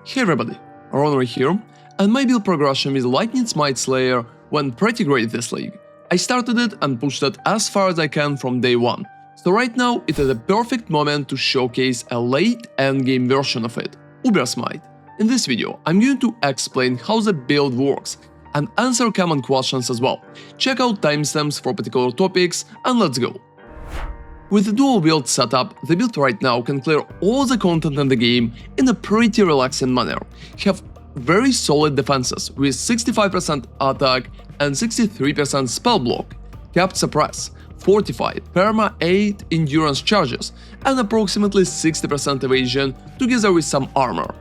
Hey everybody, ronarray here, and my build progression with Dual Smite Slayer went pretty great this league. I started it and pushed it as far as I can from day one, so right now it is a perfect moment to showcase a late endgame version of it, Uber Smite. In this video, I'm going to explain how the build works and answer common questions as well. Check out timestamps for particular topics and let's go. With the dual build setup, the build right now can clear all the content in the game in a pretty relaxing manner. Have very solid defenses with 65% attack and 63% spell block, capped suppress, fortify, perma 8 endurance charges, and approximately 60% evasion together with some armor.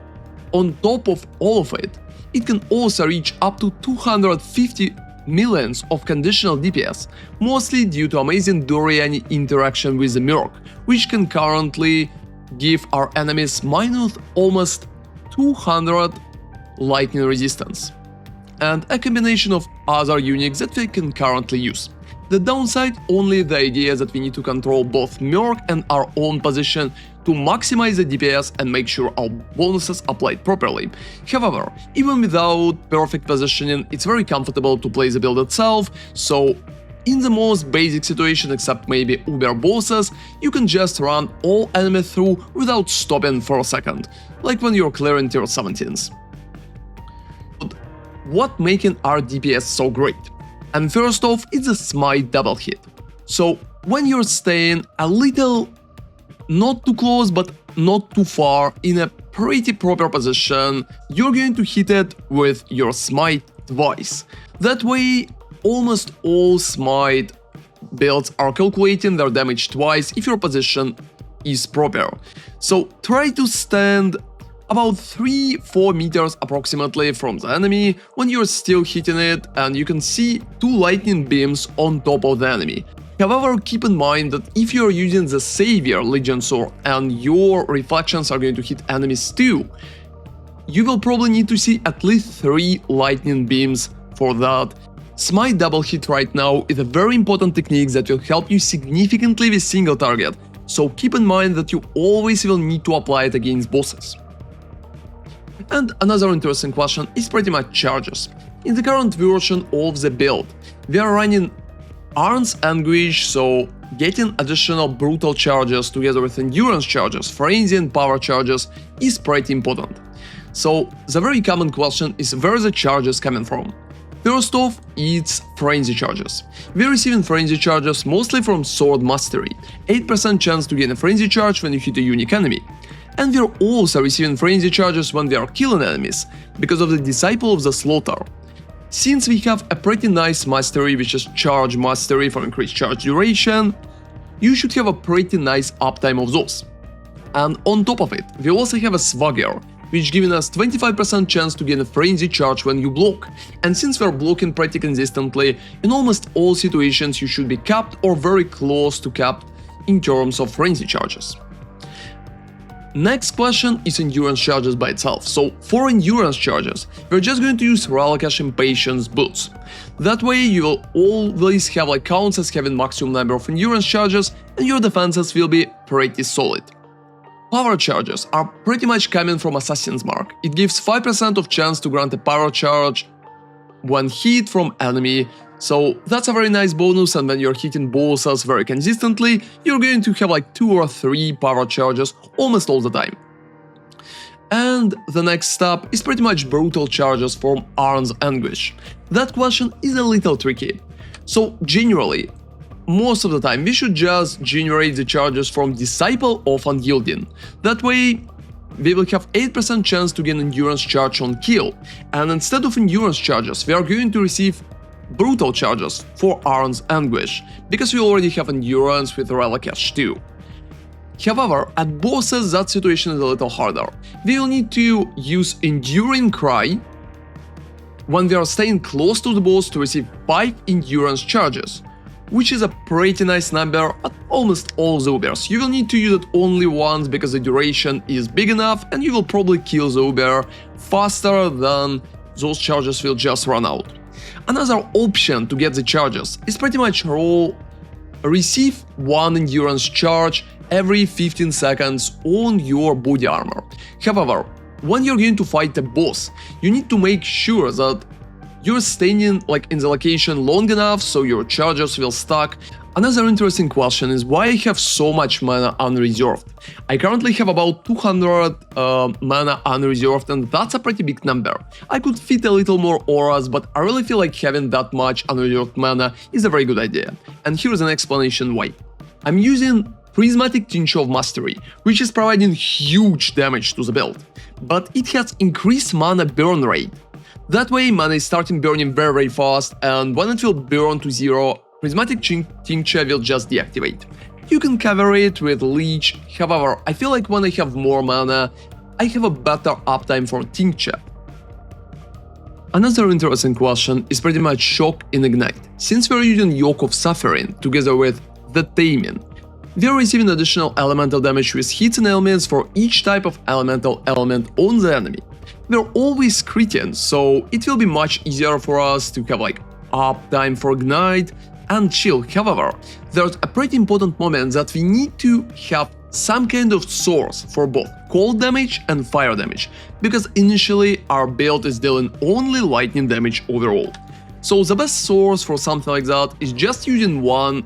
On top of all of it, it can also reach up to 250 millions of conditional DPS, mostly due to amazing Doriani interaction with the Merc, which can currently give our enemies minus almost 200 lightning resistance, and a combination of other uniques that we can currently use. The downside, only the idea that we need to control both Merc and our own position to maximize the DPS and make sure our bonuses applied properly. However, even without perfect positioning, it's very comfortable to play the build itself, so in the most basic situation, except maybe Uber bosses, you can just run all enemies through without stopping for a second, like when you're clearing tier 17s. But what making our DPS so great? And first off, it's a smite double hit. So when you're staying a little not too close but not too far in a pretty proper position, you're going to hit it with your smite twice. That way, almost all smite builds are calculating their damage twice if your position is proper. So try to stand about 3-4 meters approximately from the enemy when you're still hitting it, and you can see 2 lightning beams on top of the enemy. However, keep in mind that if you're using the Savior Legion Sword and your reflections are going to hit enemies too, you will probably need to see at least 3 lightning beams for that. Smite double hit right now is a very important technique that will help you significantly with single target, so keep in mind that you always will need to apply it against bosses. And another interesting question is pretty much charges. In the current version of the build, we are running Arn's Anguish, so getting additional brutal charges together with endurance charges, Frnzy and power charges is pretty important. So the very common question is where the charges coming from. First off, it's Frnzy charges. We're receiving Frnzy charges mostly from Sword Mastery, 8% chance to gain a Frnzy charge when you hit a unique enemy. And we're also receiving Frnzy charges when we are killing enemies, because of the Disciple of the Slaughter. Since we have a pretty nice mastery, which is Charge Mastery for increased charge duration, you should have a pretty nice uptime of those. And on top of it, we also have a Swagger, which giving us 25% chance to gain a Frnzy charge when you block. And since we're blocking pretty consistently, in almost all situations you should be capped or very close to capped in terms of Frnzy charges. Next question is endurance charges by itself. So for endurance charges, we're just going to use Relicash Impatience boots. That way you will always have like counts as having maximum number of endurance charges and your defenses will be pretty solid. Power charges are pretty much coming from Assassin's Mark. It gives 5% of chance to grant a power charge when hit from enemy. So that's a very nice bonus, and when you're hitting bosses very consistently, you're going to have like 2 or 3 power charges almost all the time. And the next step is pretty much brutal charges from Arn's Anguish. That question is a little tricky. So generally, most of the time we should just generate the charges from Disciple of Unyielding. That way we will have 8% chance to gain endurance charge on kill, and instead of endurance charges we are going to receive brutal charges for Arn's Anguish, because we already have endurance with Relicash too. However, at bosses that situation is a little harder. We will need to use Enduring Cry when we are staying close to the boss to receive 5 endurance charges, which is a pretty nice number at almost all the Ubers. You will need to use it only once because the duration is big enough and you will probably kill the Uber faster than those charges will just run out. Another option to get the charges is pretty much receive 1 endurance charge every 15 seconds on your body armor. However, when you're going to fight a boss, you need to make sure that you're staying like in the location long enough so your charges will stack. Another interesting question is why I have so much mana unreserved. I currently have about 200 mana unreserved, and that's a pretty big number. I could fit a little more auras, but I really feel like having that much unreserved mana is a very good idea. And here's an explanation why. I'm using Prismatic Tincture of Mastery, which is providing huge damage to the build, but it has increased mana burn rate. That way mana is starting burning very fast, and when it will burn to 0, Prismatic Tincture will just deactivate. You can cover it with Leech, however, I feel like when I have more mana, I have a better uptime for Tincture. Another interesting question is pretty much Shock in Ignite. Since we're using Yoke of Suffering together with the Taming, we are receiving additional elemental damage with hits and ailments for each type of elemental element on the enemy. We're always critting, so it will be much easier for us to have like uptime for Ignite and chill. However, there's a pretty important moment that we need to have some kind of source for both cold damage and fire damage, because initially our build is dealing only lightning damage overall. So the best source for something like that is just using one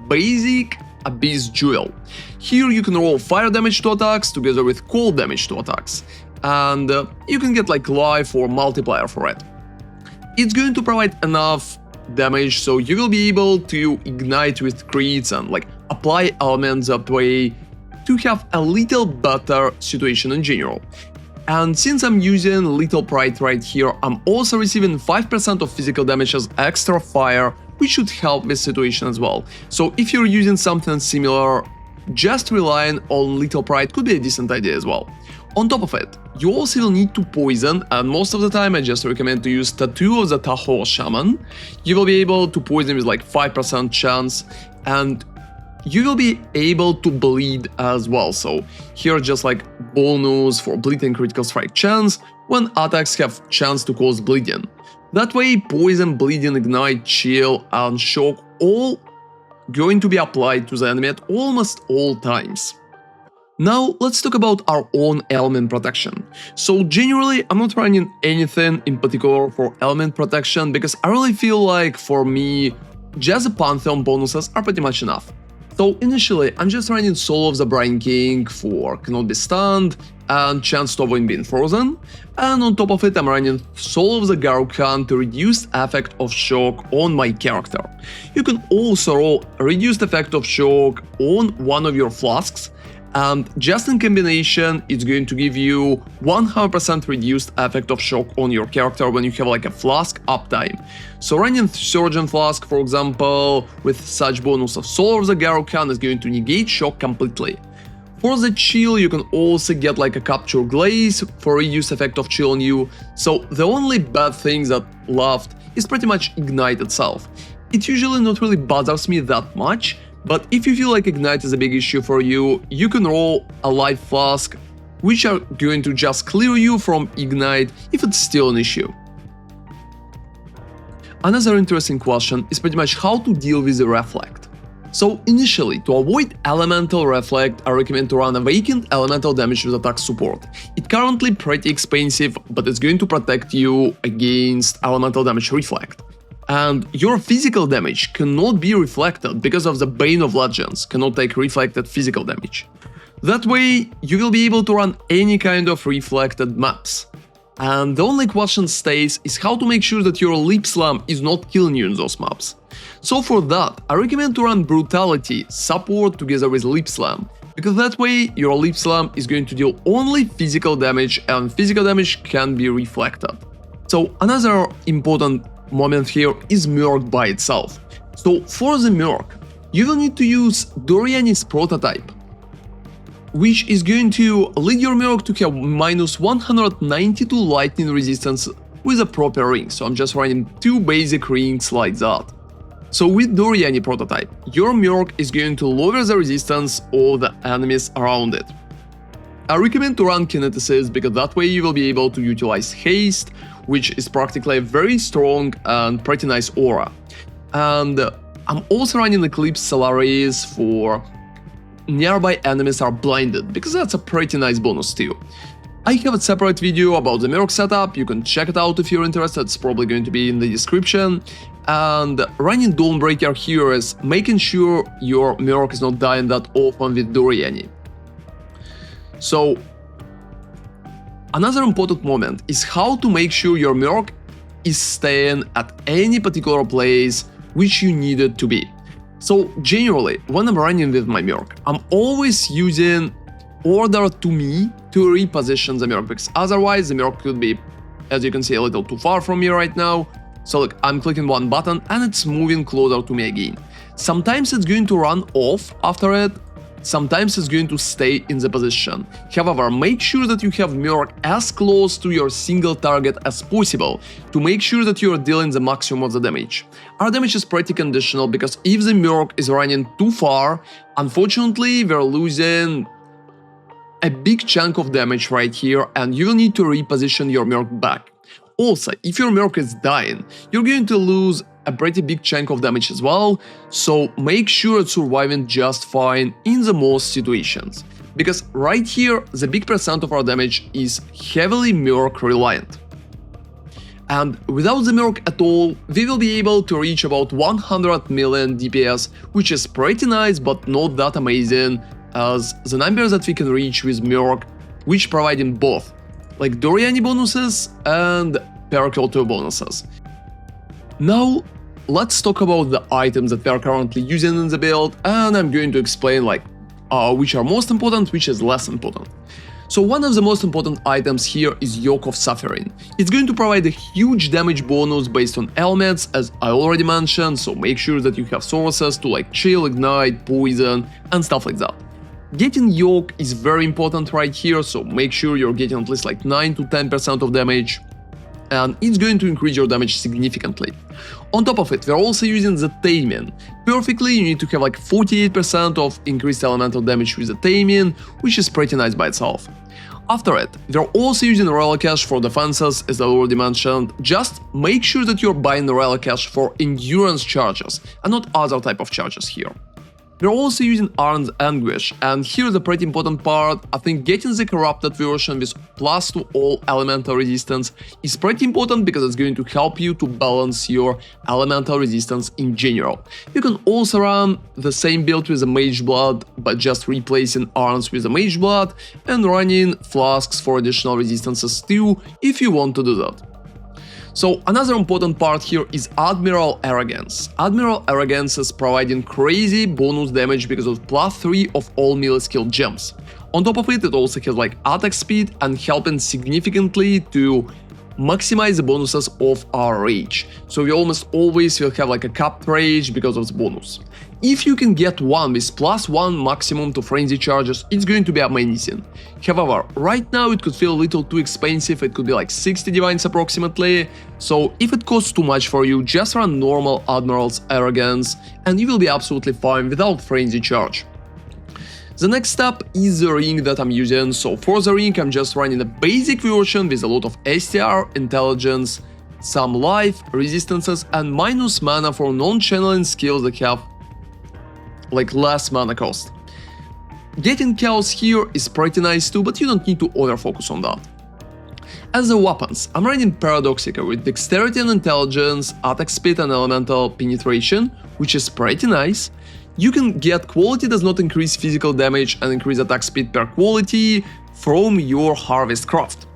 basic Abyss Jewel. Here you can roll fire damage to attacks together with cold damage to attacks, and you can get like life or multiplier for it. It's going to provide enough damage so you will be able to ignite with crits and like apply elements that way to have a little better situation in general. And since I'm using Little Pride right here, I'm also receiving 5% of physical damage as extra fire, which should help this situation as well. So if you're using something similar, just relying on Little Pride could be a decent idea as well. On top of it, you also will need to poison, and most of the time I just recommend to use Tattoo of the Tahoe Shaman. You will be able to poison with like 5% chance, and you will be able to bleed as well. So here just like bonus for bleed and critical strike chance when attacks have chance to cause bleeding. That way poison, bleeding, ignite, chill and shock all going to be applied to the enemy at almost all times. Now let's talk about our own Ailment Protection. So generally I'm not running anything in particular for Ailment Protection because I really feel like for me just the Pantheon bonuses are pretty much enough. So initially I'm just running Soul of the Brine King for Cannot Be Stunned and Chance to Avoid Being Frozen, and on top of it I'm running Soul of the Garukhan to reduce effect of shock on my character. You can also roll reduced effect of shock on one of your flasks, and just in combination it's going to give you 100% reduced effect of shock on your character when you have like a flask uptime. So running Surgeon Flask, for example, with such bonus of Soul of the Garukhan is going to negate shock completely. For the chill you can also get like a Capture Glaze for reduced effect of chill on you, so the only bad thing that left is pretty much Ignite itself. It usually not really bothers me that much, but if you feel like Ignite is a big issue for you, you can roll a Life Flask, which are going to just clear you from Ignite if it's still an issue. Another interesting question is pretty much how to deal with the Reflect. So initially, to avoid Elemental Reflect, I recommend to run Awakened Elemental Damage with Attack Support. It's currently pretty expensive, but it's going to protect you against Elemental Damage Reflect. And your physical damage cannot be reflected because of the Bane of Legends cannot take reflected physical damage. That way, you will be able to run any kind of reflected maps. And the only question stays is how to make sure that your Lip Slam is not killing you in those maps. So for that, I recommend to run Brutality support together with Lip Slam, because that way your Lip Slam is going to deal only physical damage, and physical damage can be reflected. So another important moment here is Merc by itself. So for the Merc, you will need to use Doriani's Prototype, which is going to lead your Merc to have minus 192 lightning resistance with a proper ring. So I'm just running 2 basic rings like that. So with Doriani Prototype, your Merc is going to lower the resistance of the enemies around it. I recommend to run Kineticist because that way you will be able to utilize Haste, which is practically a very strong and pretty nice aura. And I'm also running Eclipse Solaris for nearby enemies are blinded, because that's a pretty nice bonus too. I have a separate video about the Merc setup, you can check it out if you're interested, it's probably going to be in the description. And running Dawnbreaker here is making sure your Merc is not dying that often with Doriani. So, another important moment is how to make sure your Merc is staying at any particular place which you need it to be. So generally, when I'm running with my Merc, I'm always using order to me to reposition the Merc, because otherwise the Merc could be, as you can see, a little too far from me right now. So look, I'm clicking one button and it's moving closer to me again. Sometimes it's going to run off after it, sometimes it's going to stay in the position. However, make sure that you have Merc as close to your single target as possible to make sure that you are dealing the maximum of the damage. Our damage is pretty conditional, because if the Merc is running too far, unfortunately we're losing a big chunk of damage right here and you will need to reposition your Merc back. Also, if your Merc is dying, you're going to lose a pretty big chunk of damage as well, so make sure it's surviving just fine in the most situations. Because right here, the big percent of our damage is heavily Merc reliant. And without the Merc at all, we will be able to reach about 100 million DPS, which is pretty nice but not that amazing, as the numbers that we can reach with Merc, which providing both like Doriani bonuses and Pericles 2 bonuses. Now, let's talk about the items that we are currently using in the build, and I'm going to explain like which are most important, which is less important. So one of the most important items here is Yoke of Suffering. It's going to provide a huge damage bonus based on ailments, as I already mentioned, so make sure that you have sources to like chill, ignite, poison, and stuff like that. Getting Yoke is very important right here, so make sure you're getting at least like 9 to 10% of damage, and it's going to increase your damage significantly. On top of it, we're also using the Taming. Perfectly, you need to have like 48% of increased elemental damage with the Taming, which is pretty nice by itself. After it, we're also using Relic Cash for defenses, as I already mentioned. Just make sure that you're buying the Relic Cash for endurance charges and not other type of charges here. We're also using Arn's Anguish, and here's a pretty important part. I think getting the corrupted version with plus to all elemental resistance is pretty important, because it's going to help you to balance your elemental resistance in general. You can also run the same build with the Mage Blood, but just replacing Arns with the Mage Blood and running flasks for additional resistances too, if you want to do that. So another important part here is Admiral Arrogance. Admiral Arrogance is providing crazy bonus damage because of +3 of all melee skill gems. On top of it, it also has like attack speed and helping significantly to maximize the bonuses of our rage. So we almost always will have like a capped rage because of the bonus. If you can get one with +1 maximum to Frnzy charges, it's going to be amazing. However, right now it could feel a little too expensive, it could be like 60 divines approximately, so if it costs too much for you, just run normal Admiral's Arrogance and you will be absolutely fine without Frnzy charge. The next step is the ring that I'm using, so for the ring I'm just running a basic version with a lot of STR, intelligence, some life, resistances and minus mana for non-channeling skills that have like less mana cost. Getting chaos here is pretty nice too, but you don't need to over-focus on that. As the weapons, I'm running Paradoxica with dexterity and intelligence, attack speed and elemental penetration, which is pretty nice. You can get quality does not increase physical damage and increase attack speed per quality from your Harvest Craft.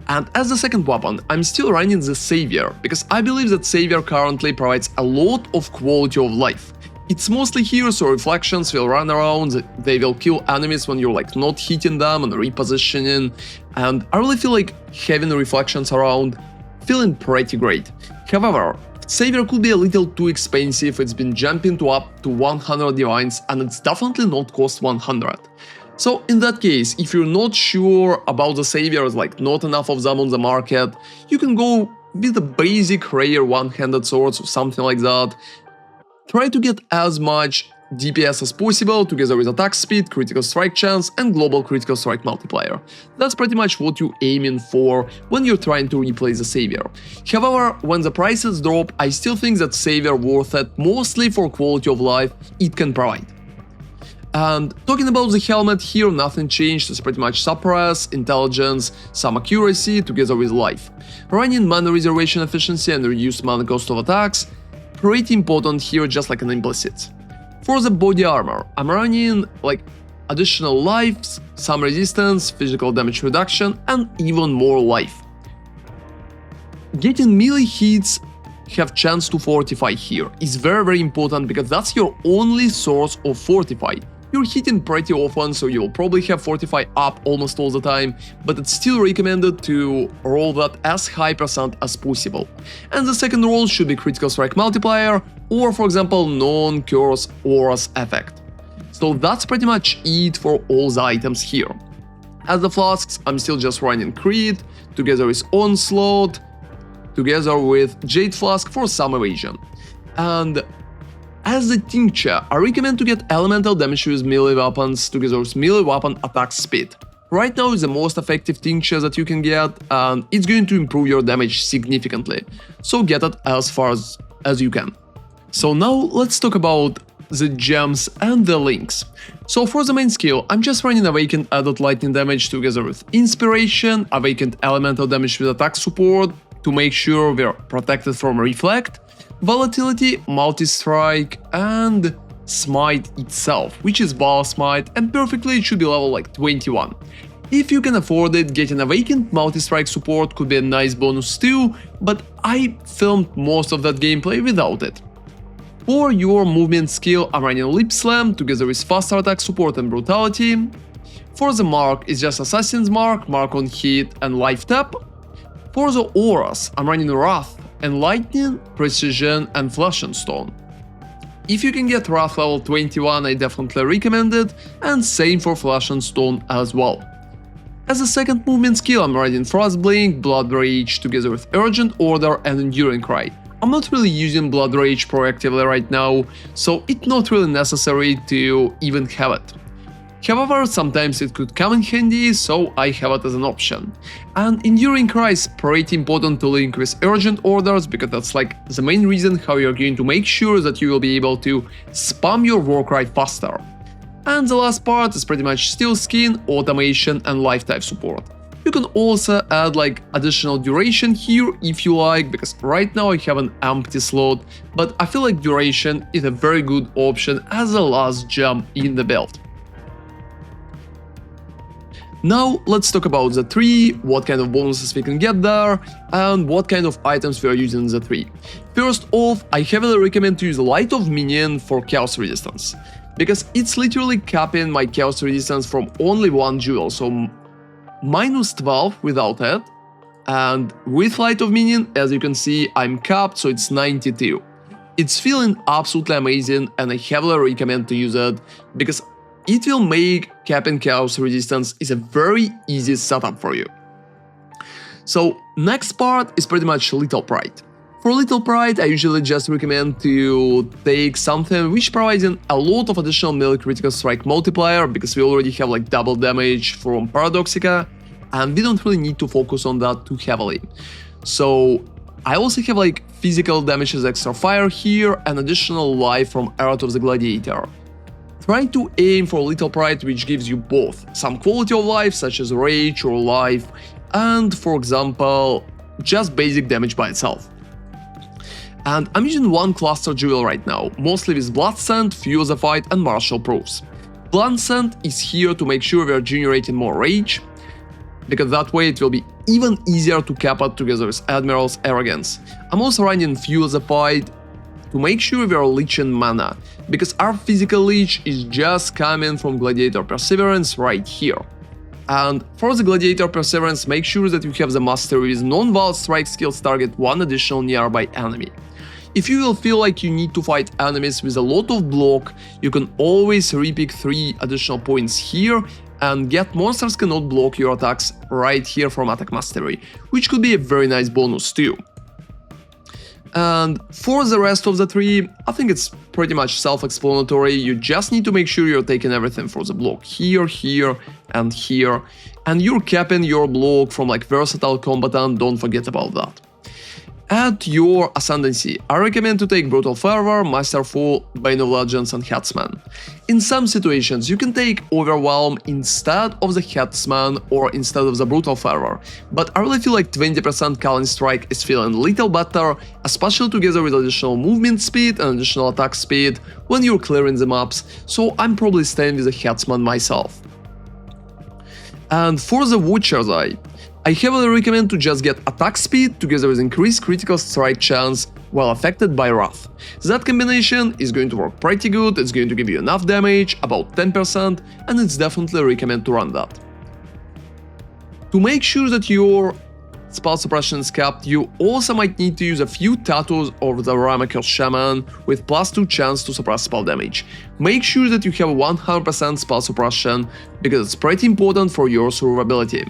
And as the second weapon, I'm still running the Savior, because I believe that Savior currently provides a lot of quality of life. It's mostly here, so reflections will run around, they will kill enemies when you're like not hitting them and repositioning, and I really feel like having reflections around feeling pretty great. However, Savior could be a little too expensive, it's been jumping to up to 100 divines and it's definitely not cost 100. So in that case, if you're not sure about the Saviors, like not enough of them on the market, you can go with the basic rare one-handed swords or something like that. Try to get as much DPS as possible, together with attack speed, critical strike chance and global critical strike multiplier. That's pretty much what you're aiming for when you're trying to replace the Savior. However, when the prices drop, I still think that Savior worth it, mostly for quality of life it can provide. And talking about the helmet here, nothing changed, it's pretty much suppress, intelligence, some accuracy together with life. Running mana reservation efficiency and reduced mana cost of attacks, pretty important here, just like an implicit. For the body armor, I'm running like additional lives, some resistance, physical damage reduction, and even more life. Getting melee hits have chance to fortify here is very important because that's your only source of fortify. You're hitting pretty often, so you'll probably have fortify up almost all the time, but it's still recommended to roll that as high % as possible. And the second roll should be critical strike multiplier, or for example non-curse auras effect. So that's pretty much it for all the items here. As the flasks, I'm still just running crit, together with onslaught, together with Jade Flask for some evasion. And as the Tincture, I recommend to get elemental damage with melee weapons together with melee weapon attack speed. Right now is the most effective Tincture that you can get, and it's going to improve your damage significantly, so get it as far as you can. So now let's talk about the gems and the links. So for the main skill, I'm just running Awakened added lightning damage together with Inspiration, Awakened elemental damage with attack support to make sure we're protected from Reflect, Volatility, Multi-Strike, and Smite itself, which is Dual Smite, and perfectly it should be level like 21. If you can afford it, getting Awakened Multi-Strike support could be a nice bonus too, but I filmed most of that gameplay without it. For your movement skill, I'm running Lip Slam together with faster attack support and brutality. For the mark, it's just Assassin's Mark, Mark on hit, and Life Tap. For the auras, I'm running Wrath, Enlightening, Precision, and Flesh and Stone. If you can get Wrath level 21, I definitely recommend it, and same for Flesh and Stone as well. As a second movement skill, I'm running Frost Blink, Blood Rage together with Urgent Order and Enduring Cry. I'm not really using Blood Rage proactively right now, so it's not really necessary to even have it. However, sometimes it could come in handy, so I have it as an option. And Enduring Cry is pretty important to link with Urgent Orders, because that's like the main reason how you're going to make sure that you will be able to spam your war cry faster. And the last part is pretty much Steel Skin, Automation, and Life Type support. You can also add like additional duration here if you like, because right now I have an empty slot, but I feel like duration is a very good option as a last gem in the build. Now let's talk about the tree, what kind of bonuses we can get there, and what kind of items we are using in the tree. First off, I heavily recommend to use Light of Minion for Chaos Resistance, because it's literally capping my Chaos Resistance from only one jewel, so minus 12 without it, and with Light of Minion, as you can see, I'm capped, so it's 92. It's feeling absolutely amazing, and I heavily recommend to use it, because it will make capping Chaos Resistance is a very easy setup for you. So next part is pretty much Little Pride. For Little Pride, I usually just recommend to take something which provides a lot of additional melee critical strike multiplier, because we already have like double damage from Paradoxica, and we don't really need to focus on that too heavily. So I also have like physical damage as extra fire here and additional life from Art of the Gladiator. Try to aim for Little Pride, which gives you both some quality of life, such as rage or life, and for example, just basic damage by itself. And I'm using one cluster jewel right now, mostly with Blood Scent, Fuse the Fight, and Martial Proofs. Blood Scent is here to make sure we are generating more rage, because that way it will be even easier to cap it together with Admiral's Arrogance. I'm also running Fuse the Fight to make sure we are leeching mana, because our physical leech is just coming from Gladiator Perseverance right here. And for the Gladiator Perseverance, make sure that you have the mastery with non-Wild Strike skills target one additional nearby enemy. If you will feel like you need to fight enemies with a lot of block, you can always repick 3 additional points here and get monsters cannot block your attacks right here from Attack Mastery, which could be a very nice bonus too. And for the rest of the tree, I think it's pretty much self-explanatory. You just need to make sure you're taking everything for the block here, here, and here, and you're capping your block from like Versatile Combatant, don't forget about that. At your Ascendancy, I recommend to take Brutal Fervor, Masterful, Bane of Legends and Headsman. In some situations, you can take Overwhelm instead of the Headsman or instead of the Brutal Fervor, but I really feel like 20% Calling Strike is feeling a little better, especially together with additional movement speed and additional attack speed when you're clearing the maps, so I'm probably staying with the Headsman myself. And for the Watcher's Eye, I heavily recommend to just get attack speed together with increased critical strike chance while affected by Wrath. That combination is going to work pretty good, it's going to give you enough damage, about 10%, and it's definitely recommend to run that. To make sure that your spell suppression is kept, you also might need to use a few tattoos of the Ramaker Shaman with +2 chance to suppress spell damage. Make sure that you have 100% spell suppression, because it's pretty important for your survivability.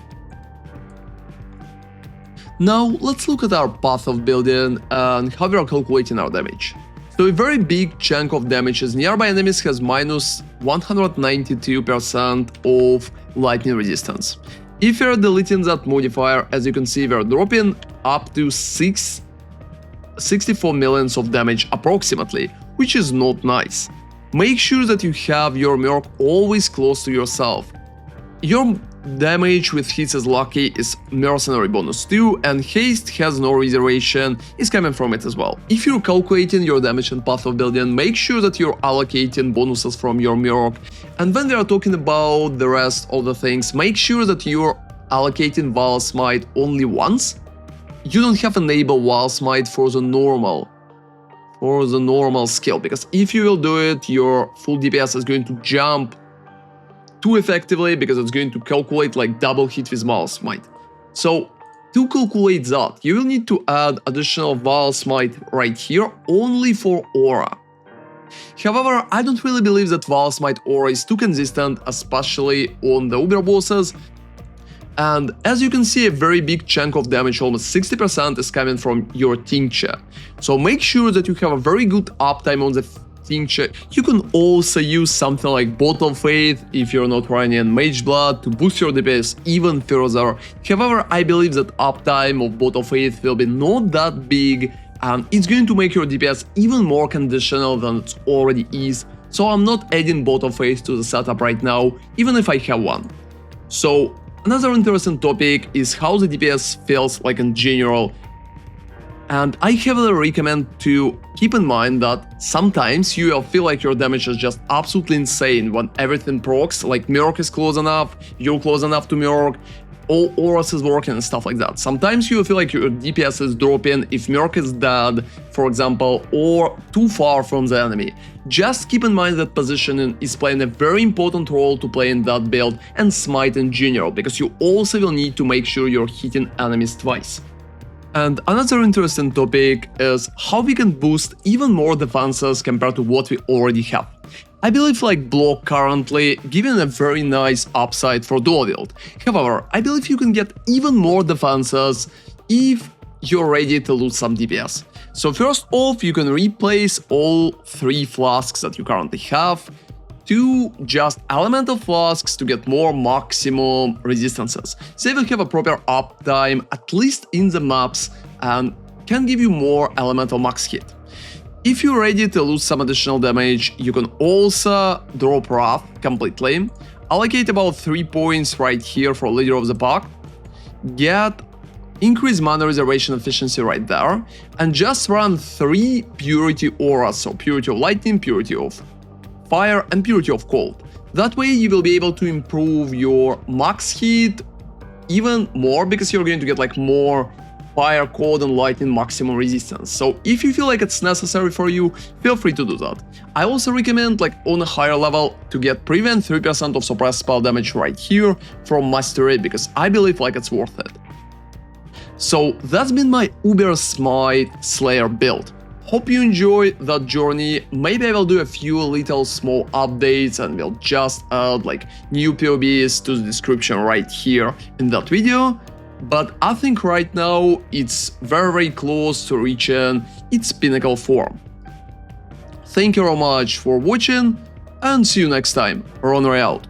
Now, let's look at our path of building and how we are calculating our damage. So a very big chunk of damage is nearby enemies has minus 192% of lightning resistance. If you're deleting that modifier, as you can see, we're dropping up to 64 millions of damage approximately, which is not nice. Make sure that you have your Merc always close to yourself. Your damage with hits as lucky is Mercenary bonus 2, and haste has no reservation, is coming from it as well. If you're calculating your damage and path of building, make sure that you're allocating bonuses from your Merc, and when we are talking about the rest of the things, make sure that you're allocating Dual Smite only once. You don't have enable Dual Smite for the normal skill, because if you will do it, your full DPS is going to jump too effectively, because it's going to calculate like double hit with Dual Smite. So to calculate that, you will need to add additional Dual Smite right here only for Aura. However, I don't really believe that Dual Smite Aura is too consistent, especially on the Uber bosses. And as you can see, a very big chunk of damage, almost 60%, is coming from your Tincture. So make sure that you have a very good uptime on the Tincture. You can also use something like Bottle Faith if you're not running Mage Blood to boost your DPS even further. However, I believe that uptime of Bottle Faith will be not that big, and it's going to make your DPS even more conditional than it already is. So I'm not adding Bottle Faith to the setup right now, even if I have one. So another interesting topic is how the DPS feels like in general. And I heavily recommend to keep in mind that sometimes you will feel like your damage is just absolutely insane when everything procs, like Merc is close enough, you're close enough to Merc, all auras is working and stuff like that. Sometimes you will feel like your DPS is dropping if Merc is dead, for example, or too far from the enemy. Just keep in mind that positioning is playing a very important role to play in that build and Smite in general, because you also will need to make sure you're hitting enemies twice. And another interesting topic is how we can boost even more defenses compared to what we already have. I believe like Block currently giving a very nice upside for dual wield. However, I believe you can get even more defenses if you're ready to lose some DPS. So first off, you can replace all 3 flasks that you currently have to just elemental flasks to get more maximum resistances. They will have a proper uptime, at least in the maps, and can give you more elemental max hit. If you're ready to lose some additional damage, you can also drop Wrath completely, allocate about 3 points right here for Leader of the Pack, get increased mana reservation efficiency right there, and just run 3 Purity Auras, so Purity of Lightning, Purity of Fire and Purity of Cold. That way you will be able to improve your max hit even more, because you're going to get like more Fire, Cold and Lightning maximum resistance. So if you feel like it's necessary for you, feel free to do that. I also recommend like on a higher level to get prevent 3% of suppressed spell damage right here from Mastery, because I believe like it's worth it. So that's been my Uber Smite Slayer build. Hope you enjoy that journey. Maybe I will do a few little small updates and will just add like new POBs to the description right here in that video. But I think right now it's very close to reaching its pinnacle form. Thank you very much for watching and see you next time. ronarray out.